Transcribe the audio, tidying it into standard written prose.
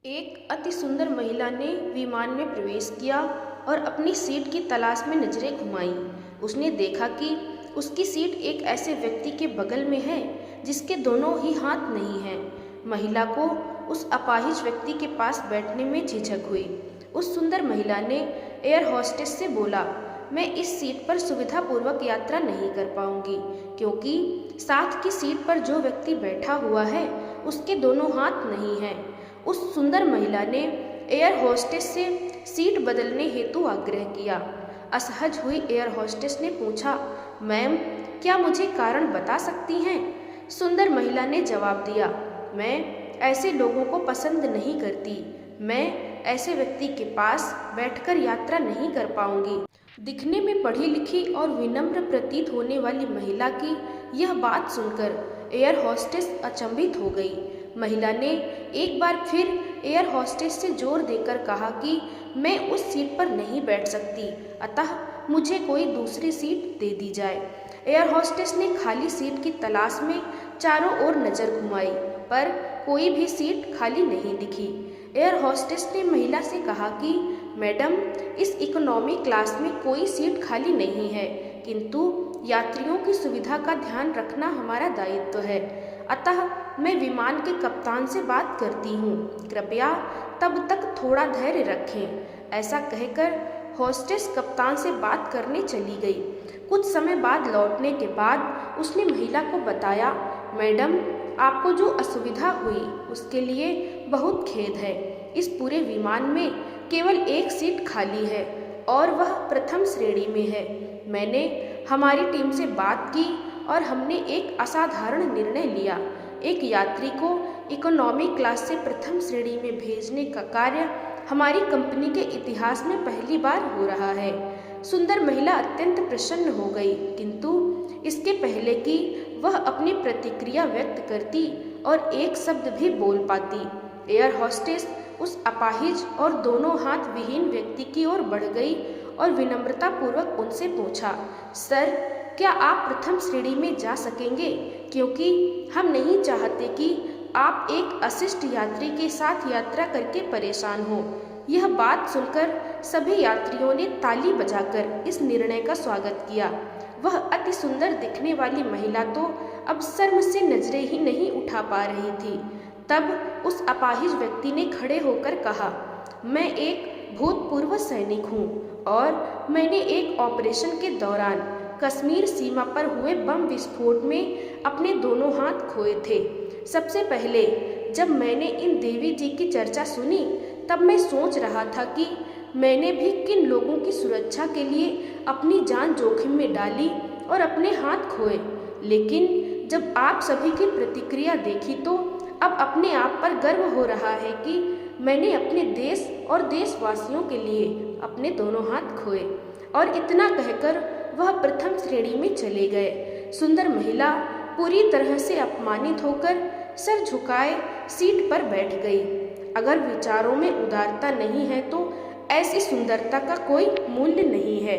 एक अति सुंदर महिला ने विमान में प्रवेश किया और अपनी सीट की तलाश में नजरें घुमाईं। उसने देखा कि उसकी सीट एक ऐसे व्यक्ति के बगल में है जिसके दोनों ही हाथ नहीं हैं। महिला को उस अपाहिज व्यक्ति के पास बैठने में झिझक हुई। उस सुंदर महिला ने एयर होस्टेस से बोला, मैं इस सीट पर सुविधापूर्वक यात्रा नहीं कर पाऊंगी क्योंकि साथ की सीट पर जो व्यक्ति बैठा हुआ है उसके दोनों हाथ नहीं हैं। उस सुंदर महिला ने एयर होस्टेस से सीट बदलने हेतु आग्रह किया। असहज हुई एयर होस्टेस ने पूछा, मैम, क्या मुझे कारण बता सकती हैं? सुंदर महिला ने जवाब दिया, मैं ऐसे लोगों को पसंद नहीं करती। मैं ऐसे व्यक्ति के पास बैठकर यात्रा नहीं कर पाऊंगी। दिखने में पढ़ी लिखी और विनम्र प्रतीत होने वाली महिला की यह बात सुनकर एयर होस्टेस अचंभित हो गई। महिला ने एक बार फिर एयर होस्टेस से जोर देकर कहा कि मैं उस सीट पर नहीं बैठ सकती, अतः मुझे कोई दूसरी सीट दे दी जाए। एयर होस्टेस ने खाली सीट की तलाश में चारों ओर नजर घुमाई, पर कोई भी सीट खाली नहीं दिखी। एयर होस्टेस ने महिला से कहा कि मैडम, इस इकोनॉमी क्लास में कोई सीट खाली नहीं है, किंतु यात्रियों की सुविधा का ध्यान रखना हमारा दायित्व है, अतः मैं विमान के कप्तान से बात करती हूँ। कृपया तब तक थोड़ा धैर्य रखें। ऐसा कहकर होस्टेस कप्तान से बात करने चली गई। कुछ समय बाद लौटने के बाद उसने महिला को बताया, मैडम, आपको जो असुविधा हुई उसके लिए बहुत खेद है। इस पूरे विमान में केवल एक सीट खाली है और वह प्रथम श्रेणी में है। मैंने हमारी टीम से बात की और हमने एक असाधारण निर्णय लिया। एक यात्री को इकोनॉमी क्लास से प्रथम श्रेणी में भेजने का कार्य हमारी कंपनी के इतिहास में पहली बार हो रहा है। सुंदर महिला अत्यंत प्रसन्न हो गई, किंतु इसके पहले कि वह अपनी प्रतिक्रिया व्यक्त करती और एक शब्द भी बोल पाती, एयर होस्टेस उस अपाहिज और दोनों हाथ विहीन व्यक्ति की ओर बढ़ गई और विनम्रतापूर्वक उनसे पूछा, सर, क्या आप प्रथम श्रेणी में जा सकेंगे? क्योंकि हम नहीं चाहते कि आप एक अशिष्ट यात्री के साथ यात्रा करके परेशान हो। यह बात सुनकर सभी यात्रियों ने ताली बजाकर इस निर्णय का स्वागत किया। वह अति सुंदर दिखने वाली महिला तो अब शर्म से नजरें ही नहीं उठा पा रही थी। तब उस अपाहिज व्यक्ति ने खड़े होकर कहा, मैं एक भूतपूर्व सैनिक हूँ और मैंने एक ऑपरेशन के दौरान कश्मीर सीमा पर हुए बम विस्फोट में अपने दोनों हाथ खोए थे। सबसे पहले जब मैंने इन देवी जी की चर्चा सुनी तब मैं सोच रहा था कि मैंने भी किन लोगों की सुरक्षा के लिए अपनी जान जोखिम में डाली और अपने हाथ खोए, लेकिन जब आप सभी की प्रतिक्रिया देखी तो अब अपने आप पर गर्व हो रहा है कि मैंने अपने देश और देशवासियों के लिए अपने दोनों हाथ खोए। और इतना कहकर वह प्रथम श्रेणी में चले गए। सुंदर महिला पूरी तरह से अपमानित होकर सर झुकाए सीट पर बैठ गई। अगर विचारों में उदारता नहीं है तो ऐसी सुंदरता का कोई मूल्य नहीं है।